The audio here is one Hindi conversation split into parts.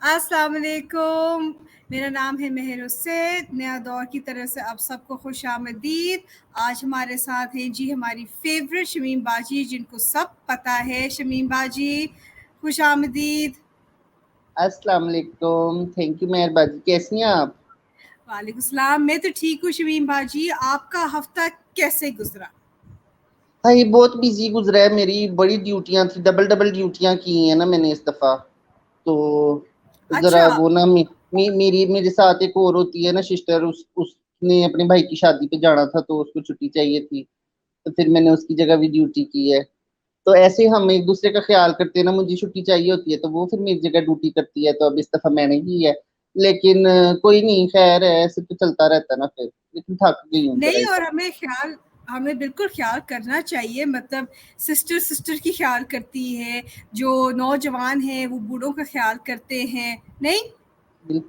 अस्सलाम वालेकुम। मेरा नाम है मेहर हुसैन। नया दौर की तरफ से आप सबको खुशामदीद। आज हमारे साथ हैं जी हमारी फेवरेट शमीम बाजी, जिनको सब पता है। शमीम बाजी, खुशामदीद। अस्सलाम वालेकुम। थैंक यू मेहर बाजी, कैसी हैं आप? वालेकुम सलाम। मैं तो ठीक हूँ शमीम बाजी। आपका हफ्ता कैसे गुजरा? भाई बहुत बिजी गुजरा है, मेरी बड़ी ड्यूटियां थी, डबल डबल ड्यूटियां की हैं ना मैंने इस दफा। तो जरा अच्छा। वो ना मेरी मेरे साथ एक और होती है ना सिस्टर, उसने अपने भाई की शादी पे जाना था तो उसको छुट्टी चाहिए थी। तो फिर मैंने उसकी जगह भी ड्यूटी की है। तो ऐसे हम एक दूसरे का ख्याल करते हैं ना, मुझे छुट्टी चाहिए होती है तो वो फिर मेरी जगह ड्यूटी करती है, तो अब इस दफा मैंने की है। लेकिन कोई नहीं, खैर है, ऐसे तो चलता रहता है ना फिर। लेकिन थक गई हूँ जरा नहीं, इस और दफा। हमें बिल्कुल ख्याल करना चाहिए। मतलब सिस्टर सिस्टर की ख्याल करती है, जो नौजवान हैं वो बूढ़ों का ख्याल करते हैं। नहीं।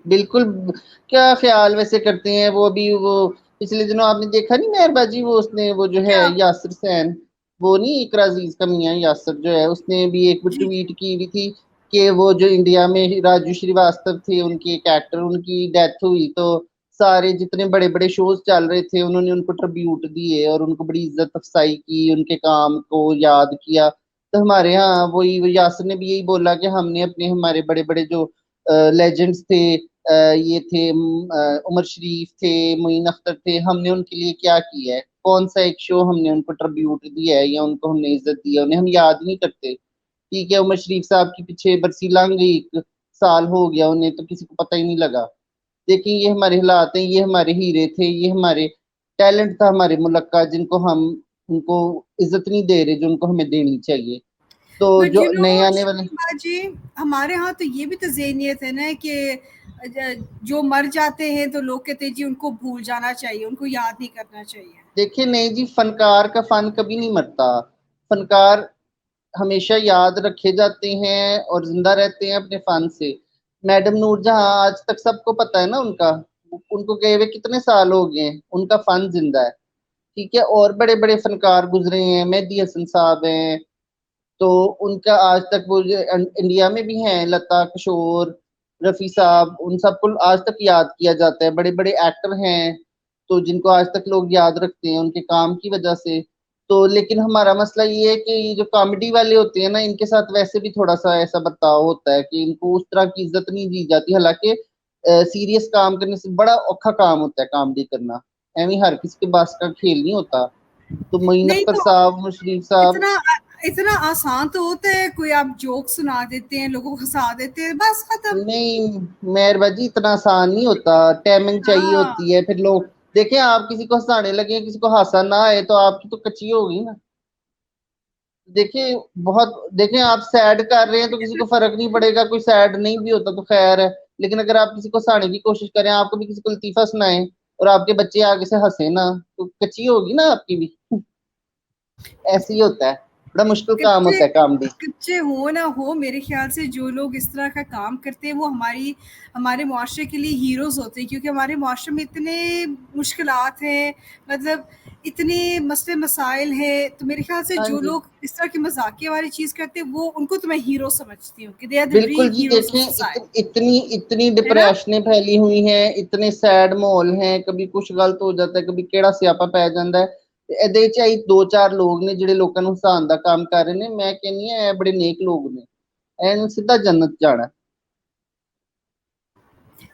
बिल्कुल। क्या ख्याल वैसे करते हैं वो भी, वो पिछले दिनों आपने देखा नहीं मेहरबाजी, वो उसने वो जो है क्या? यासिर सैन, वो नहीं इकरा अजीज का मियां यासिर जो है, उसने भी एक जी। ट्वीट की हुई थी कि वो जो इंडिया में राजू श्रीवास्तव थे, उनके एक एक्टर, उनकी डेथ हुई तो सारे जितने बड़े बड़े शोज चल रहे थे उन्होंने उनको ट्रिब्यूट दिए और उनको बड़ी इज्जत अफसाई की, उनके काम को याद किया। तो हमारे यहाँ वही वो यासिर ने भी यही बोला कि हमने अपने हमारे बड़े बड़े जो लेजेंड्स थे, ये थे उमर शरीफ थे, मोइन अख्तर थे, हमने उनके लिए क्या किया है? कौन सा एक शो हमने उनको ट्रिब्यूट दिया है या उनको हमने इज्जत दी है? उन्हें हम याद नहीं करते। ठीक है, उमर शरीफ साहब के पीछे बरसी लंघ गई, 1 साल हो गया उन्हें तो किसी को पता ही नहीं लगा। देखिए ये हमारे हालात हैं, ये हमारे हीरे थे, ये हमारे टैलेंट था हमारे मुल्क का, जिनको हम उनको इज्जत नहीं दे रहे जो उनको हमें देनी चाहिए। तो बट जो नए आने वाले, शर्मिला जी, हमारे यहाँ तो ये भी तो ज़हनियत है ना कि जो मर जाते हैं तो लोग कहते हैं जी उनको भूल जाना चाहिए, उनको याद नहीं करना चाहिए। देखिए नहीं जी, फनकार का फन कभी नहीं मरता। फनकार हमेशा याद रखे जाते हैं और जिंदा रहते हैं अपने फन से। मैडम नूरजहां आज तक सबको पता है ना उनका, उनको गए हुए कितने साल हो गए हैं, उनका फन जिंदा है। ठीक है, और बड़े बड़े फनकार गुजरे हैं, मेहदी हसन साहब हैं, तो उनका आज तक वो जो इंडिया में भी हैं, लता किशोर, रफी साहब, उन सबको आज तक याद किया जाता है, बड़े बड़े एक्टर हैं तो जिनको आज तक लोग याद रखते हैं उनके काम की वजह से। तो लेकिन हमारा मसला ये है कि ये जो कॉमेडी वाले होते हैं ना, इनके साथ वैसे भी थोड़ा सा ऐसा बर्ताव होता है कि इनको उस तरह की इज्जत नहीं दी जाती, हालांकि सीरियस काम करने से बड़ा औखा काम होता है कॉमेडी करना, एवं हर किसी के बस का खेल नहीं होता। तो मोइन नहीं अख्तर तो साहब, मुशरीफ साहब, इतना इतना आसान तो होता है, कोई आप जोक सुना देते हैं, लोगों को हंसा देते हैं, बस खत्म। नहीं मेहरबाजी इतना आसान नहीं होता, टाइमिंग चाहिए हाँ। होती है, फिर लोग देखें आप किसी को हंसाने लगे, किसी को हंसा ना आए तो आपकी तो कच्ची होगी ना। देखिए बहुत, देखें आप सैड कर रहे हैं तो किसी को फर्क नहीं पड़ेगा, कोई सैड नहीं भी होता तो खैर है। लेकिन अगर आप किसी को हंसाने की कोशिश करें, आपको भी किसी को लतीफा सुनाए और आपके बच्चे आगे से हंसे ना, तो कच्ची होगी ना आपकी भी। ऐसे ही होता है, बड़ा मुश्किल काम कच्चे होता है कॉमेडी। कच्चे हो ना हो, मेरे ख्याल से जो लोग इस तरह का काम करते हैं वो हमारे मुआशरे के लिए हीरोज़ होते हैं, क्योंकि हमारे मुआशरे में इतने मुश्किलात हैं। मतलब इतने मसले मसाइल हैं, तो मेरे ख्याल से हाँ जो जी, लोग इस तरह की मजाकिया वाली चीज़ करते हैं वो उनको तो मैं हीरो समझती हूँ कि दे आर द बिल्कुल रियल जी। हीरोज ऑफ देखें सोसाइटी। इतनी इतनी है ना? डिप्रेशनें फैली हुई हैं, इतने सैड माहौल हैं, कभी कुछ गलत हो जाता है, कभी केड़ा स्यापा पै ਜਾਂਦਾ ਹੈ। ਤੇ ਇਹਦੇ ਚ ਆਈ ਦੋ ਚਾਰ ਲੋਕ ਨੇ ਜਿਹੜੇ ਲੋਕਾਂ ਨੂੰ ਹਸਾਉਣ ਦਾ ਕੰਮ ਕਰ ਰਹੇ ਨੇ, ਮੈਂ ਕਹਿੰਨੀ ਆ ਇਹ ਬੜੇ ਨੇਕ ਲੋਕ ਨੇ, ਇਹਨੂੰ ਸਿੱਧਾ ਜੰਨਤ ਜਾਣਾ।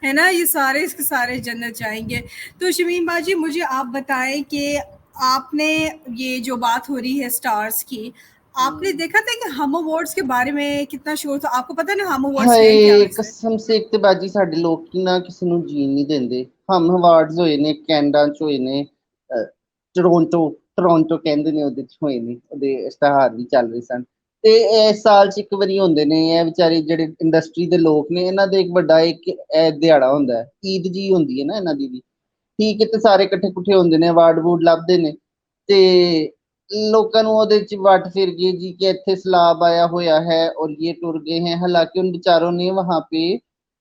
है ना? ये सारे इसके सारे जन्नत जाएंगे। तो शमीम बाजी, मुझे आप बताएं कि आपने, ये जो बात हो रही है स्टार्स की, आपने देखा था कि हम अवार्ड्स के बारे में कितना शोर था? आपको पता है ना हम अवार्ड्स हैं क्या ਹਾਏ वैसे? ਕਸਮ ਸੇ, ਇੱਕ ਤੇ ਬਾਜੀ ਸਾਡੇ ਲੋਕੀ ਨਾ ਕਿਸੇ ਨੂੰ ਜੀਣ ਨਹੀਂ ਦਿੰਦੇ। ਹਮ ਅਵਾਰਡਸ ਹੋਏ ਨੇ, ਕੈਨੇਡਾ ਚ ਹੋਏ ਨੇ, ਟੋਰਾਂਟੋ ਟੋਰਾਂਟੋ ਕਹਿੰਦੇ ਨੇ, ਉਹਦੇ ਚ ਹੋਏ ਨੇ, ਉਹਦੇ ਇਸ਼ਤਿਹਾਰ ਵੀ ਚੱਲ ਰਹੇ ਸਨ। ਤੇ ਇਸ ਸਾਲ ਚ ਇੱਕ ਵਾਰੀ ਹੁੰਦੇ ਨੇ, ਇਹ ਵਿਚਾਰੇ ਜਿਹੜੇ ਇੰਡਸਟਰੀ ਦੇ ਲੋਕ ਨੇ, ਇਹਨਾਂ ਦਾ ਇੱਕ ਵੱਡਾ ਇੱਕ ਇਹ ਦਿਹਾੜਾ ਹੁੰਦਾ ਹੈ, ਈਦ ਜੀ ਹੁੰਦੀ ਹੈ ਨਾ ਇਹਨਾਂ ਦੀ ਵੀ। ਠੀਕ ਹੈ, ਤੇ ਸਾਰੇ ਇਕੱਠੇ ਇਕੱਠੇ ਹੁੰਦੇ ਨੇ, ਅਵਾਰਡ ਵੂਡ ਲੱਭਦੇ ਨੇ, ਤੇ ਲੋਕਾਂ ਨੂੰ ਉਹਦੇ ਚ ਵੱਟ ਫਿਰ गए जी कि ਇੱਥੇ सैलाब आया हुआ है और ये टुर गए हैं। हालांकि उन बेचारों ने वहां पे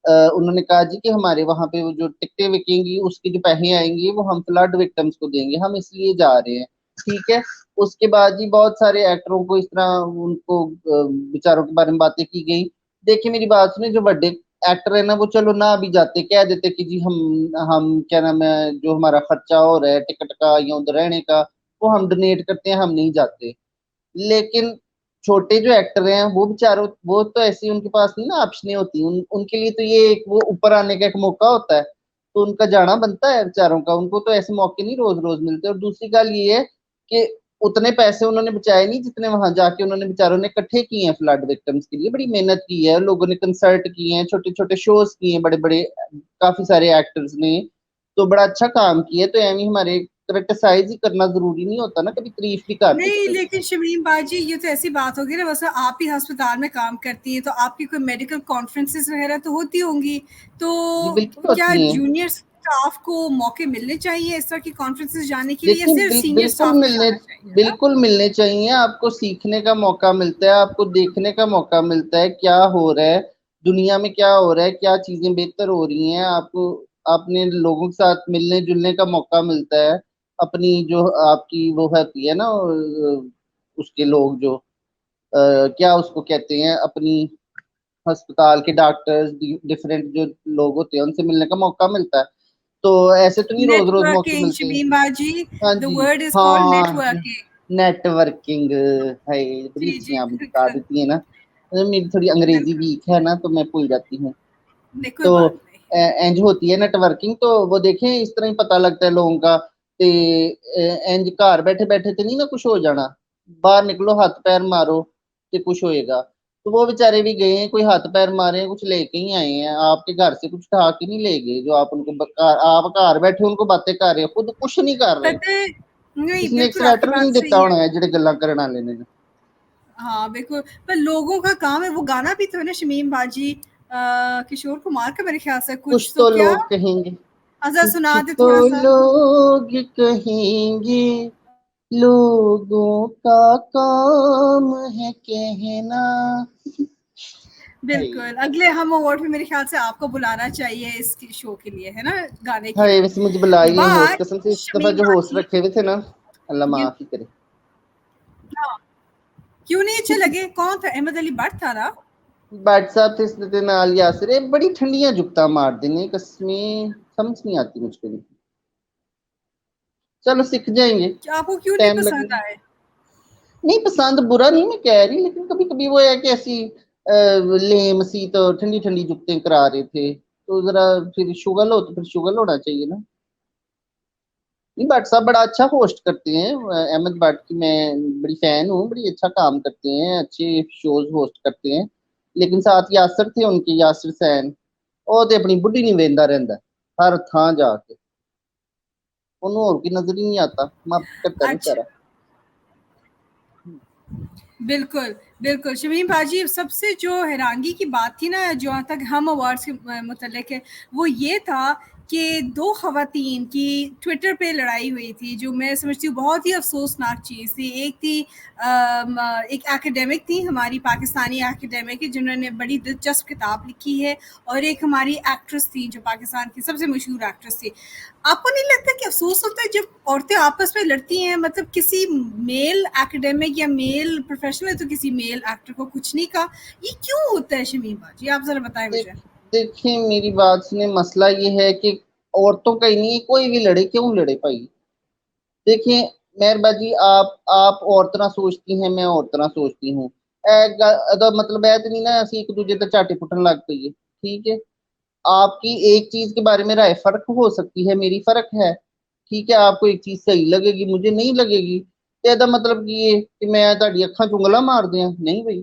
उन्होंने कहा जी कि हमारे वहां पे वो जो टिकटें बिकेंगी उसके जो पैसे आएंगे वो हम फ्लड विक्टिम्स को देंगे, हम इसलिए जा रहे हैं। ठीक है, उसके बाद जी बहुत सारे एक्टरों को इस तरह उनको बेचारों के बारे में बातें की गई। देखिए मेरी बात सुने, जो बड़े एक्टर है ना वो चलो ना भी जाते, कह देते कि जी हम क्या नाम है, जो हमारा खर्चा हो रहा है टिकट का या उधर रहने का वो हम डोनेट करते हैं, हम नहीं जाते। लेकिन छोटे जो एक्टर हैं वो बेचारों, वो तो ऐसी उनके पास नहीं ना ऑप्शनें होती, उनके लिए तो ये एक वो ऊपर आने का एक मौका होता है, तो उनका जाना बनता है बेचारों का, उनको तो ऐसे मौके नहीं रोज रोज मिलते। और दूसरी गल ये है कि उतने पैसे उन्होंने बचाए नहीं जितने वहां जाके उन्होंने बेचारों ने इकट्ठे किए हैं फ्लड विक्टिम्स के लिए, बड़ी मेहनत की है लोगों ने, कंसर्ट किए हैं, छोटे छोटे शोज किए हैं, बड़े बड़े काफी सारे एक्टर्स ने तो बड़ा अच्छा काम किया है। तो एवं हमारे क्रिटिसाइज ही करना जरूरी नहीं होता ना, कभी तारीफ भी कर नहीं, सकते हैं। लेकिन शमीम बाजी ये तो ऐसी बात होगी ना, वैसे आप ही अस्पताल में काम करती हैं तो आपकी कोई मेडिकल कॉन्फ्रेंसेस वगैरह तो होती होंगी, तो जी बिल्कुल क्या होती हैं। जूनियर स्टाफ को मौके मिलने चाहिए इस तरह की कॉन्फ्रेंसेस जाने के लिए, या देखिए सिर्फ सीनियर बिल्कुल स्टाफ को मिलने, जाना चाहिए? है ना? बिल्कुल मिलने चाहिए, आपको सीखने का मौका मिलता है, आपको देखने का मौका मिलता है क्या हो रहा है दुनिया में, क्या हो रहा है, क्या चीजें बेहतर हो रही हैं, आपको अपने लोगों के साथ मिलने जुलने का मौका मिलता है। अपनी जो आपकी वो होती है ना उसके लोग जो क्या उसको कहते हैं, अपनी अस्पताल के डॉक्टर्स, डिफरेंट जो लोग होते हैं उनसे मिलने का मौका मिलता है। तो ऐसे तो नहीं रोज रोज मौके नेटवर्किंग मिलते हैं। शमीम बाजी, हाँ द जी। वर्ड इज कॉल्ड हाँ नेटवर्किंग। नेटवर्किंग है, बड़ी जी अच्छी जी, आप बता देती है ना। मेरी थोड़ी अंग्रेजी बिल्कुल, वीक है ना तो मैं भूल जाती हूँ। नहीं कोई तो बात नहीं। इंज होती है नेटवर्किंग, तो वो देखें इस तरह ही पता लगता है लोगों का। ते इंज घर बैठे बैठे तो नहीं ना कुछ हो जाना, बाहर निकलो हाथ पैर मारो तो कुछ होएगा। तो वो बेचारे भी गए हैं, कोई हाथ पैर मारे हैं, कुछ लेके ही आए हैं, आपके घर से कुछ उठा के नहीं ले गए जो आप उनको आप घर बैठे उनको बातें कर रहे हो, खुद कुछ नहीं कर रहे। पता है, नहीं किसी ने एक बिल्कुल आपकी स्वेटर भी नहीं बात दिता सही है। होना है जेडे गल्ला करने वाले ने। हाँ बिल्कुल, पर लोगों का काम है, वो गाना भी तो है ना शमीम बाजी, किशोर कुमार का मेरे ख्याल से, कुछ कुछ तो तो क्या, लोग कहेंगे, अजहर कुछ सुना दे तो थोड़ा सा। लोग कहेंगे, लोगों का काम है कहना। हाय। बिल्कुल, अगले हम अवार्ड में मेरे ख्याल से आपको बुलाना चाहिए इस शो के लिए, है ना, गाने के हाय लिए। वैसे मुझे बुलाइए होस्ट बात कसम से, इस दफा शमीम जो होस्ट बाजी, रखे हुए थे ना, अल्लाह ये, माफ ही करे। हाँ, क्यों नहीं अच्छे लगे? कौन था? अहमद अली भट्ट था ना? बाट साहब थे इसने नाल यासिर, बड़ी ठंडियां जुगता मार देने कसमें, समझ नहीं आती मुझको भी। चलो सीख जाएंगे, क्या आपको क्यों नहीं टाइम पसंद लगेगा। आए? नहीं पसंद बुरा नहीं मैं कह रही, लेकिन कभी कभी वो है कि ऐसी लेम सी तो ठंडी ठंडी जुगतें करा रहे थे, तो जरा फिर शुगल हो तो फिर शुगल होना चाहिए ना। नहीं भट्ट साहब बड़ा अच्छा होस्ट करते हैं, अहमद भट्ट की मैं बड़ी फैन हूँ, बड़ी अच्छा काम करते हैं, अच्छे शोज होस्ट करते हैं। लेकिन साथ यासर थे उनके, यासर सैन, ਉਹ ਤੇ ਆਪਣੀ ਬੁੱਢੀ ਨਹੀਂ ਵੇਂਦਾ ਰਹਿੰਦਾ ਹਰ ਥਾਂ ਜਾ ਕੇ, ਉਹਨੂੰ ਹੋਰ ਕੀ नजर ही नहीं आता, माफ करता है अच्छा, बेचारा। बिल्कुल, बिल्कुल। शमीम बाजी, सबसे जो हैरानगी की बात थी ना, जहाँ तक हम अवार्ड्स के मुतल्लिक़ है, वो ये था कि 2 ख़वातीन की ट्विटर पे लड़ाई हुई थी, जो मैं समझती हूँ बहुत ही अफ़सोसनाक चीज़ थी। एक थी एक एकेडमिक थी, हमारी पाकिस्तानी एकेडमिक है, जिन्होंने बड़ी दिलचस्प किताब लिखी है, और एक हमारी एक्ट्रेस थी, जो पाकिस्तान की सबसे मशहूर एक्ट्रेस थी। आपको नहीं लगता कि अफ़सोस होता है जब औरतें आपस में लड़ती हैं? मतलब किसी मेल एकेडमिक या मेल प्रोफेशनल, तो किसी मेल एक्टर को कुछ नहीं कहा, ये क्यों होता है शमीम बाजी? आप ज़रा बताएं देख मुझे। देखिए मेरी बात सुने, मसला ये है कि औरतों का ही नहीं है, कोई भी लड़े क्यों लड़े भाई। देखिए मेहरबाजी, आप और तरह सोचती हैं, मैं और तरह सोचती हूँ, ਇਹਦਾ मतलब है तो नहीं ना ਅਸੀਂ एक दूजे ਤੇ ਝਾਟੀ पुटन लग पईए, ठीक है। आपकी एक चीज के बारे में राय फर्क हो सकती है, मेरी फर्क है, ठीक है, आपको एक चीज सही लगेगी मुझे नहीं लगेगी, ਤੇ ਇਹਦਾ मतलब ਕੀ है कि मैं ਤੁਹਾਡੀ ਅੱਖਾਂ ਚ ਉਂਗਲਾਂ मार ਦਿਆਂ, नहीं भाई,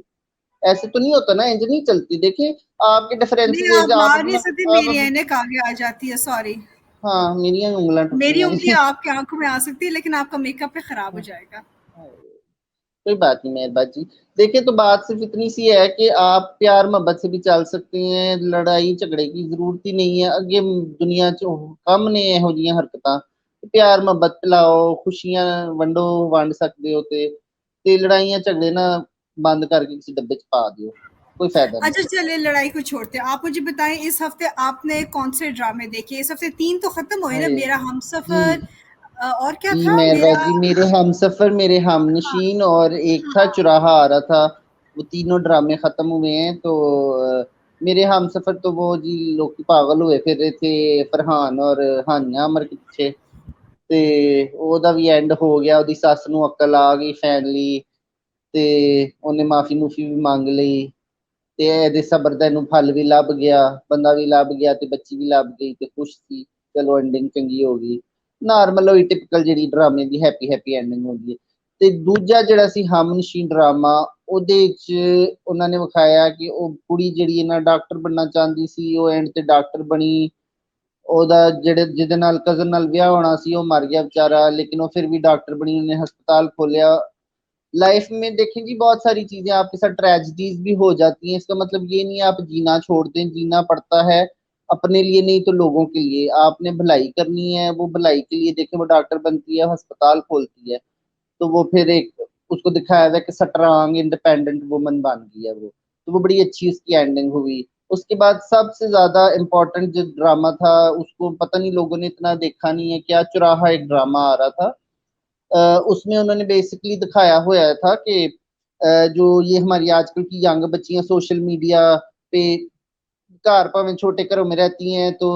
ऐसे तो नहीं होता ना, इंज नहीं चलती। देखिए आपके नहीं, डिफरेंसेस आप आप मार नहीं अपना, सकते, आप मेरी अपना, ऐनक आगे आ जाती है, सॉरी। हाँ मेरी उंगलियां मेरी टूटी उंगलियां हैं। आपकी आंखों में आ सकती है, लेकिन आपका मेकअप पे खराब हो जाएगा। कोई बात नहीं मेहरबान जी। देखिए तो बात सिर्फ इतनी सी है कि आप प्यार मोहब्बत से भी चल सकते हैं, लड़ाई झगड़े की जरूरत ही नहीं है। अगे दुनिया च कम ने ਇਹੋ ਜਿਹੀਆਂ ਹਰਕਤਾਂ, ਪਿਆਰ ਮੁਹੱਬਤ ਪਿਲਾਓ, ਖੁਸ਼ੀਆਂ ਵੰਡੋ, ਵੰਡ ਸਕਦੇ ਹੋ ਤੇ ਲੜਾਈਆਂ ਝਗੜੇ ਨਾ ਬੰਦ ਕਰਕੇ ਕਿਸੇ डब्बे च पा दियो, कोई फायदा नहीं। अच्छा चलिए, लड़ाई को छोड़ते हैं, आप मुझे बताएं इस हफ्ते आपने कौन से ड्रामे देखे? इस हफ्ते 3 तो खत्म हुए ना, हाय मेरा जी, हमसफर, और क्या जी था मेहरबान मेरा? जी, मेरे हमसफर, मेरे हाँ, हमनशीन और एक था हाँ। चुराहा आ रहा था, वो तीनों ड्रामे खत्म हुए हैं। तो मेरे हमसफर तो वो जी लोग पागल हुए फिर रहे थे फरहान और हानिया अमर के ਪਿੱਛੇ ਤੇ ਉਹਦਾ ਵੀ ਐਂਡ ਹੋ ਗਿਆ ਉਹਦੀ ਸੱਸ ਨੂੰ ਅਕਲ ਆ ਗਈ ਫਾਈਨਲੀ ਤੇ ਉਹਨੇ ਮਾਫੀ ਮੂਫੀ ਵੀ ਮੰਗ ਲਈ ਤੇ ਇਹਦੇ ਸਬਰ ਦਾ ਇਹਨੂੰ ਫਲ ਵੀ ਲੱਭ ਗਿਆ ਬੰਦਾ ਵੀ ਲੱਭ ਗਿਆ ਤੇ ਬੱਚੀ ਵੀ ਲੱਭ ਗਈ ਤੇ ਖੁਸ਼ ਸੀ ਚਲੋ ਐਂਡਿੰਗ ਚੰਗੀ ਹੋ ਗਈ ਨਾਰਮਲ ਹੋਈ ਟਿਪਕਲ ਜਿਹੜੀ ਡਰਾਮੇ ਦੀ ਹੈਪੀ ਹੈਪੀ ਐਂਡਿੰਗ ਹੁੰਦੀ ਹੈ ਤੇ ਦੂਜਾ ਜਿਹੜਾ ਸੀ ਹਮਨਸ਼ੀ ਡਰਾਮਾ ਉਹਦੇ ਵਿੱਚ ਉਹਨਾਂ ਨੇ ਵਿਖਾਇਆ ਕਿ ਉਹ ਕੁੜੀ ਜਿਹੜੀ ਇਹਨਾਂ ਡਾਕਟਰ ਬਣਨਾ ਚਾਹੁੰਦੀ ਸੀ ਉਹ ਐਂਡ ਤੇ ਡਾਕਟਰ ਬਣੀ ਉਹਦਾ ਜਿਹੜੇ ਜਿਹਦੇ ਨਾਲ ਕਜ਼ਨ ਨਾਲ ਵਿਆਹ ਹੋਣਾ ਸੀ ਉਹ ਮਰ ਗਿਆ बेचारा लेकिन वो फिर भी डॉक्टर बनी उन्होंने अस्पताल खोलिया लाइफ में देखें जी बहुत सारी चीजें आपके साथ ट्रेजिडीज भी हो जाती हैं इसका मतलब ये नहीं आप जीना छोड़ दें जीना पड़ता है अपने लिए नहीं तो लोगों के लिए आपने भलाई करनी है वो भलाई के लिए देखें वो डॉक्टर बनती है अस्पताल खोलती है तो वो फिर एक उसको दिखाया था कि स्ट्रांग इंडिपेंडेंट वुमन बन गई है वो तो वो बड़ी अच्छी उसकी एंडिंग हुई उसके बाद सबसे ज्यादा इम्पोर्टेंट जो ड्रामा था उसको पता नहीं लोगों ने इतना देखा नहीं है क्या चुराहा एक ड्रामा आ रहा था उसमें उन्होंने बेसिकली दिखाया हुआ था कि जो ये हमारी आजकल की यंग बच्चियां सोशल मीडिया पे घर भावें छोटे घरों में रहती हैं तो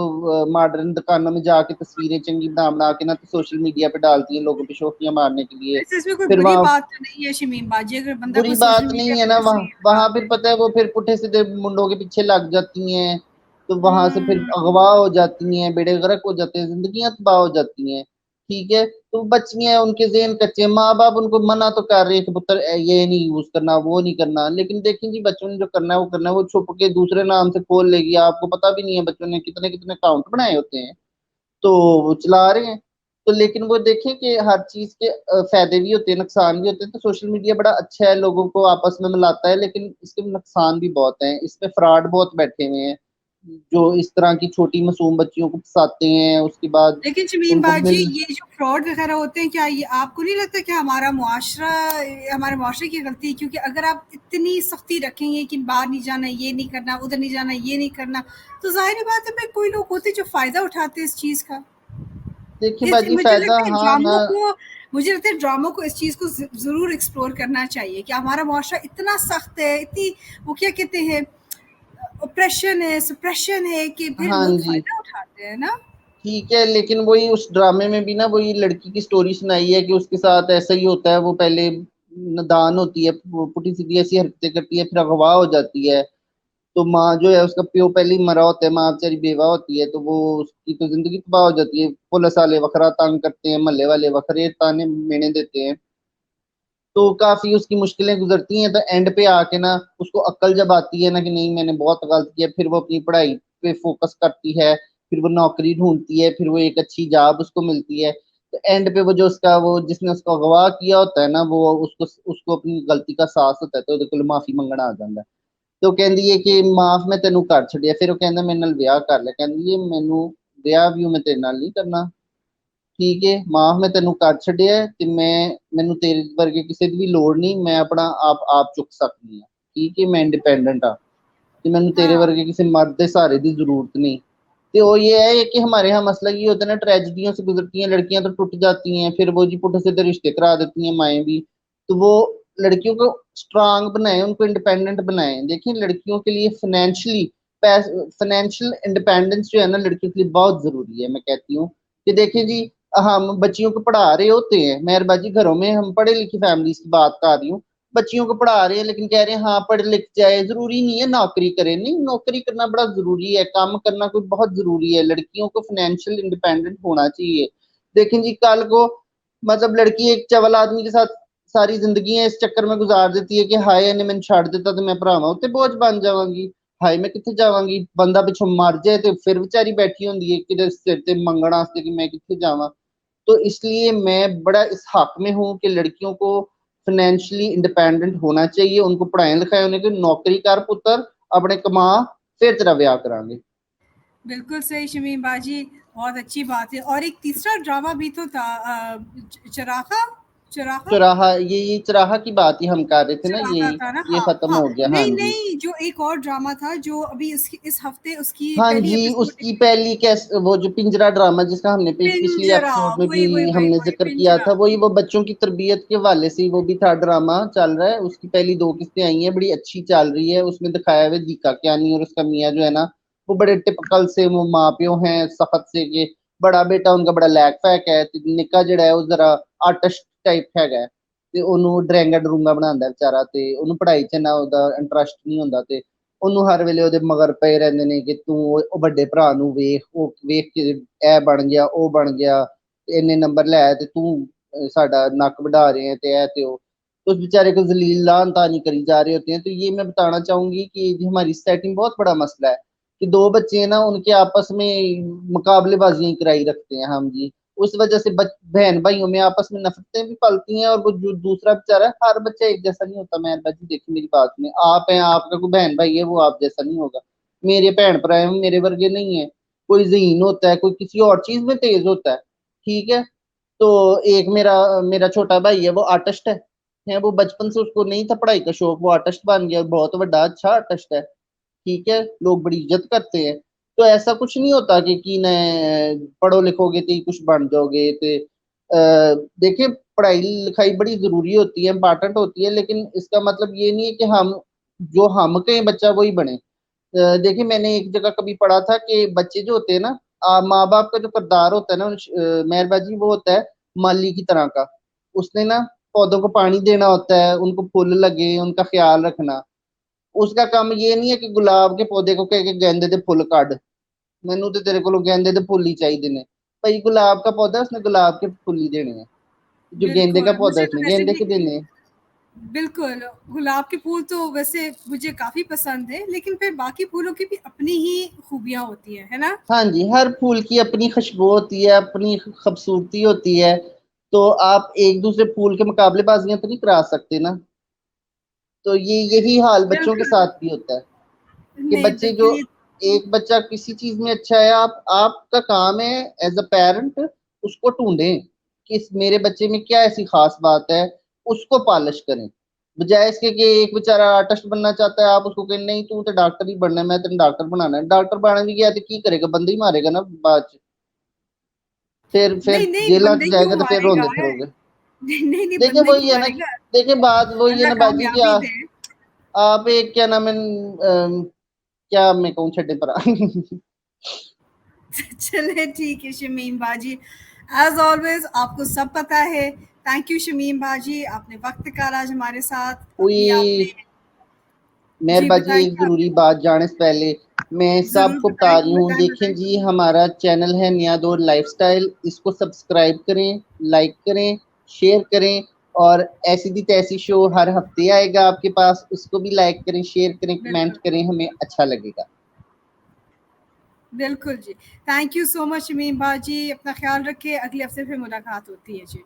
मॉडर्न दुकानों में जाके तस्वीरें चंगी बना बना के ना तो सोशल मीडिया पे डालती हैं लोगों पे शोखियां मारने के लिए वैसे इसमें कोई फिर बुरी वहां बात तो नहीं है शमीम बाजी, अगर बंदा बुरी कोई सोशल बात मीडिया नहीं है पे ना वहाँ तस्वीर वहां डालता फिर है। पता है वो फिर पुठे सीधे मुंडों के पीछे लग जाती हैं तो वहां से फिर हम्म। अगवा हो जाती हैं बेड़े गर्क हो जाते हैं जिंदगियां तबाह हो जाती हैं ठीक है तो बच्चियां हैं उनके ज़हन कच्चे माँ बाप उनको मना तो कर रहे हैं कि पुत्र ये नहीं यूज करना वो नहीं करना लेकिन देखें जी बच्चों ने जो करना है वो करना है वो छुप के दूसरे नाम से खोल लेगी आपको पता भी नहीं है बच्चों ने कितने कितने अकाउंट बनाए होते हैं तो वो चला रहे हैं तो लेकिन वो देखें कि हर चीज के फायदे भी होते हैं नुकसान भी होते हैं तो सोशल मीडिया बड़ा अच्छा है लोगों को आपस में मिलाता है लेकिन इसके नुकसान भी बहुत हैं इसमें फ्रॉड बहुत बैठे हुए हैं जो इस तरह की छोटी मासूम बच्चियों को फंसाते हैं उसके बाद लेकिन शमीम उनको बाजी, मिल ये जो फ्रॉड वगैरह होते हैं, क्या ये आपको नहीं लगता कि हमारे मुआशरे की गलती है? क्योंकि अगर आप इतनी सख्ती रखेंगे कि बाहर नहीं जाना, ये नहीं करना, उधर नहीं जाना, ये नहीं करना, तो जाहिर बात है भाई कोई लोग होते जो फायदा उठाते हैं इस चीज का। देखिए बाजी मुझे फायदा लगता है हाँ ना ड्रामों को इस चीज को जरूर एक्सप्लोर करना चाहिए कि हमारा मुआशरा इतना सख्त है, इतनी वो क्या कहते हैं, ऑपरेशन है, सप्रेशन है, कि फिर हाँ लोग जी फायदा उठाते हैं ना। ठीक है लेकिन वही उस ड्रामे में भी ना वही लड़की की स्टोरी सुनाई है कि उसके साथ ऐसा ही होता है वो पहले नादान होती है वो पुठी सीधी ऐसी हरकतें करती है फिर अगवा हो जाती है तो माँ जो है उसका प्यो पहले ही मरा होता है माँ बेचारी बेवा होती है तो वो उसकी तो जिंदगी तबाह हो जाती है पुलिस वाले वखरा तंग करते हैं मोहल्ले वाले वखरे ताने मेने देते हैं तो काफी उसकी मुश्किलें गुजरती हैं तो एंड पे आके ना उसको अक्ल जब आती है ना कि नहीं मैंने बहुत गलत किया फिर वो अपनी पढ़ाई पे फोकस करती है फिर वो नौकरी ढूंढती है फिर वो एक अच्छी जॉब उसको मिलती है तो एंड पे वो जो उसका वो जिसने उसको अगवा किया होता है ना वो उसको उसको अपनी गलती का एहसास होता है तो ਉਹਦੇ ਕੋਲ ਮਾਫੀ ਮੰਗਣਾ ਆ ਜਾਂਦਾ ਹੈ ਤੇ ਉਹ ਕਹਿੰਦੀ ਹੈ ਕਿ ਮਾਫ ਮੈਂ ਤੈਨੂੰ ਕਰ ਛੱਡਿਆ ਫਿਰ ਉਹ ਕਹਿੰਦਾ ਮੇਰੇ ਨਾਲ ਵਿਆਹ ਕਰ ਲੈ ਕਹਿੰਦੀ ਹੈ ਮੈਨੂੰ ਵਿਆਹ ਵੀ ਮੈਂ ਤੇਰੇ ਨਾਲ ਨਹੀਂ ਕਰਨਾ ਠੀਕ ਹੈ ਮਾਫ ਮੈਂ ਤੈਨੂੰ ਕਰ ਛੱਡਿਆ ਤੇ ਮੈਨੂੰ ਤੇਰੇ ਵਰਗੇ ਕਿਸੇ ਦੀ ਵੀ ਲੋੜ ਨਹੀਂ ਮੈਂ ਆਪਣਾ ਆਪ ਚੁੱਕ ਸਕਦੀ ਹਾਂ ਠੀਕ ਹੈ ਮੈਂ ਇੰਡੀਪੈਂडेंट ਆ ਤੇ ਮੈਨੂੰ ਤੇਰੇ हाँ। ਵਰਗੇ ਕਿਸੇ मर्द के सहारे की जरूरत नहीं तो वो ये है कि हमारे यहाँ मसला ये होता है ना ट्रेजिडियों से गुजरती हैं लड़कियां तो टूट जाती हैं फिर वो जी पुट्ठे सीधे रिश्ते करा देती हैं माएँ भी तो वो लड़कियों को स्ट्रांग बनाए उनको इंडिपेंडेंट बनाए देखिए लड़कियों के लिए फाइनेंशियल इंडिपेंडेंस जो है ना लड़कियों के लिए बहुत जरूरी है मैं कहती हूँ कि देखिए जी हम बच्चियों को पढ़ा रहे होते हैं मेहरबाजी घरों में हम पढ़े लिखी फैमिलीज की बात कर रही हूँ बच्चियों को पढ़ा रहे हैं लेकिन कह रहे हैं हाँ पढ़ लिख जाए जरूरी नहीं है नौकरी करें नहीं नौकरी करना बड़ा जरूरी है काम करना कोई बहुत जरूरी है लड़कियों को फाइनेंशियल इंडिपेंडेंट होना चाहिए देखें जी कल को मतलब लड़की एक चवल आदमी के साथ सारी जिंदगी इस चक्कर में गुजार देती है कि हाय इन्हें मैंने छड़ दिता तो मैं भरावा उत्ते बोझ बन जावांगी हाय मैं कितने जावांगी बंदा पिछों मर जाए तो फिर बेचारी बैठी होंगी है कि सिर ते मंगण वास्ते कि मैं कितने जावा तो इसलिए मैं बड़ा इस हक में हूँ कि लड़कियों को फाइनेंशियली इंडिपेंडेंट होना चाहिए उनको पढ़ाए लिखाए उन्हें कि नौकरी कर पुत्र अपने कमा फिर तेरा ब्याह करांगे बिल्कुल सही शमीम बाजी, बहुत अच्छी बात है। और एक तीसरा ड्रामा भी तो था, चराखा। चुराहा चौराहा, ये चौराहा की बात ही हम कर रहे थे ना, चुराहा था ना, ये हाँ खत्म हाँ। हो गया। हाँ नहीं जी, नहीं, जो एक और ड्रामा था जो अभी इस हफ्ते उसकी हाँ पहली जी, एपिसोड, उसकी पहली वो जो पिंजरा ड्रामा जिसका हमने पिछली पिंजरा, एपिसोड में भी वही वही वही हमने वही जिक्र किया पिंजरा। था, वही वो बच्चों की तरबियत के हवाले से ही वो भी था, ड्रामा चल रहा है। उसकी पहली 2 किस्तें आई हैं, बड़ी अच्छी चल रही है। उसमें दिखाया हुआ है दीका कियानी और उसका मियाँ जो है ना, वो बड़े टिपिकल से वो माँ प्यो हैं सख्त से, कि बड़ा बेटा उनका बड़ा लैक फैक है ते निक्का जिहड़ा है वो जरा आर्टिस्ट टाइप हैगा, ਤੇ ਉਹਨੂੰ ਡਰੈਂਗਾ ਡਰੂੰਗਾ ਬਣਾਉਂਦਾ ਵਿਚਾਰਾ, ਤੇ ਉਹਨੂੰ ਪੜ੍ਹਾਈ 'ਚ ਨਾ ਉਹਦਾ ਇੰਟਰਸਟ ਨਹੀਂ ਹੁੰਦਾ, ਤੇ ਉਹਨੂੰ ਹਰ ਵੇਲੇ ਉਹਦੇ ਮਗਰ ਪਏ ਰਹਿੰਦੇ ਨੇ ਕਿ ਤੂੰ ਉਹ ਵੱਡੇ ਭਰਾ ਨੂੰ ਵੇਖ, ਉਹ ਵੇਖ ਕੇ ਇਹ ਬਣ ਗਿਆ, ਉਹ ਬਣ ਗਿਆ, ਤੇ ਇੰਨੇ ਨੰਬਰ ਲੈ ਤੇ ਤੂੰ साडा नक बढ़ा रहे हैं, ते है ते वो, तो उस बेचारे को जलील लान तानी करी जा रहे होते हैं। तो ये मैं बताना चाहूंगी कि हमारी सोसाइटी में बहुत बड़ा मसला है कि 2 बच्चे हैं ना, उनके आपस में मुकाबलेबाजियां कराई रखते हैं हम जी। उस वजह से बहन भाइयों में आपस में नफरतें भी पलती हैं, और वो जो दूसरा बेचारा है, हर बच्चा एक जैसा नहीं होता। मैं जी देखिए मेरी बात में, आप हैं, आपका कोई बहन भाई है, वो आप जैसा नहीं होगा। मेरे भैन भरा है मेरे वर्गे नहीं है। कोई जहीन होता है, कोई किसी और चीज में तेज होता है, ठीक है। तो एक मेरा मेरा छोटा भाई है, वो आर्टिस्ट है वो बचपन से उसको नहीं था पढ़ाई का शौक, वो आर्टिस्ट बन गया, बहुत बड़ा अच्छा आर्टिस्ट है, ठीक है, लोग बड़ी इज्जत करते हैं। तो ऐसा कुछ नहीं होता कि न पढ़ो लिखोगे तो ही कुछ बन जाओगे। तो देखिए, पढ़ाई लिखाई बड़ी जरूरी होती है, इंपॉर्टेंट होती है, लेकिन इसका मतलब ये नहीं है कि हम जो हम कहें बच्चा वही बने। देखिए, मैंने एक जगह कभी पढ़ा था कि बच्चे जो होते हैं ना, माँ बाप का जो किरदार होता है ना, मेहरबाजी वो होता है माली की तरह का। उसने ना पौधों को पानी देना होता है, उनको फूल लगे उनका ख्याल रखना। उसका काम ये नहीं है कि गुलाब के पौधे को कह के गेंदे दे फुल काट, मैनू तो तेरे को गेंदे दे फुल ही चाहिए ने। भाई गुलाब का पौधा, उसने गुलाब के फुल ही देने हैं। जो गेंदे का बिल्कुल, पौधा है मुझे तो उसने वैसे गेंदे भी के देने हैं। बिल्कुल, गुलाब के फूल तो वैसे मुझे काफ़ी पसंद है, लेकिन फिर बाकी फूलों की भी अपनी ही खूबियाँ होती हैं, है ना? हाँ जी, हर फूल की अपनी खुशबू होती है, अपनी खूबसूरती होती है। तो आप एक दूसरे फूल के मुकाबलेबाजियां तो नहीं करा सकते ना। तो यही हाल बच्चों के बिल्कुल, साथ भी होता है कि नहीं बच्चे जो, बिल्कुल ये एक बच्चा किसी चीज में अच्छा है, आपका काम है एज अ पेरेंट उसको ढूंढें कि मेरे बच्चे में क्या ऐसी खास बात है, उसको पॉलिश करें। बजाय इसके कि एक बेचारा आर्टिस्ट बनना चाहता है, आप उसको कहें नहीं तू तो डॉक्टर ही बनना है, मैं तेरे डॉक्टर बनाना है। डॉक्टर बनने भी गया तो की करेगा, बंदे ही मारेगा ना बाद च। फिर नहीं, नहीं जेल बंदे च क्यों जाएगा तो फिर मारेगा? रोंदे फिरोगे। नहीं, नहीं, नहीं देखिए बंदे वही क्यों है ना, मारेगा? देखिए बात वही है अल्लाह ना बाजी की, कामयाबी दे। आप एक क्या नाम है, क्या मैं कहूँ छड्डे पर चलिए ठीक है शमीम बाजी, एज़ ऑलवेज़ आपको सब पता है। थैंक यू शमीम बाजी, आपने वक़्त निकाला आज हमारे साथ। कोई अभी आपने जी मेहरबाजी, एक बताइए जरूरी आपने बात जाने से पहले मैं ज़रूर सबको बता बताएँ, रही हूँ, बताएँ, देखें बताएँ। जी हमारा चैनल है नया दौर लाइफस्टाइल, इसको सब्सक्राइब करें, लाइक करें, शेयर करें। और ऐसी दी तैसी शो हर हफ्ते आएगा आपके पास, उसको भी लाइक करें, शेयर करें, कमेंट बिल्कुल, करें, हमें अच्छा लगेगा। बिल्कुल जी। Thank you so much Shamim बाजी, अपना ख़्याल रखिए, अगले हफ़्ते फिर मुलाकात होती है जी।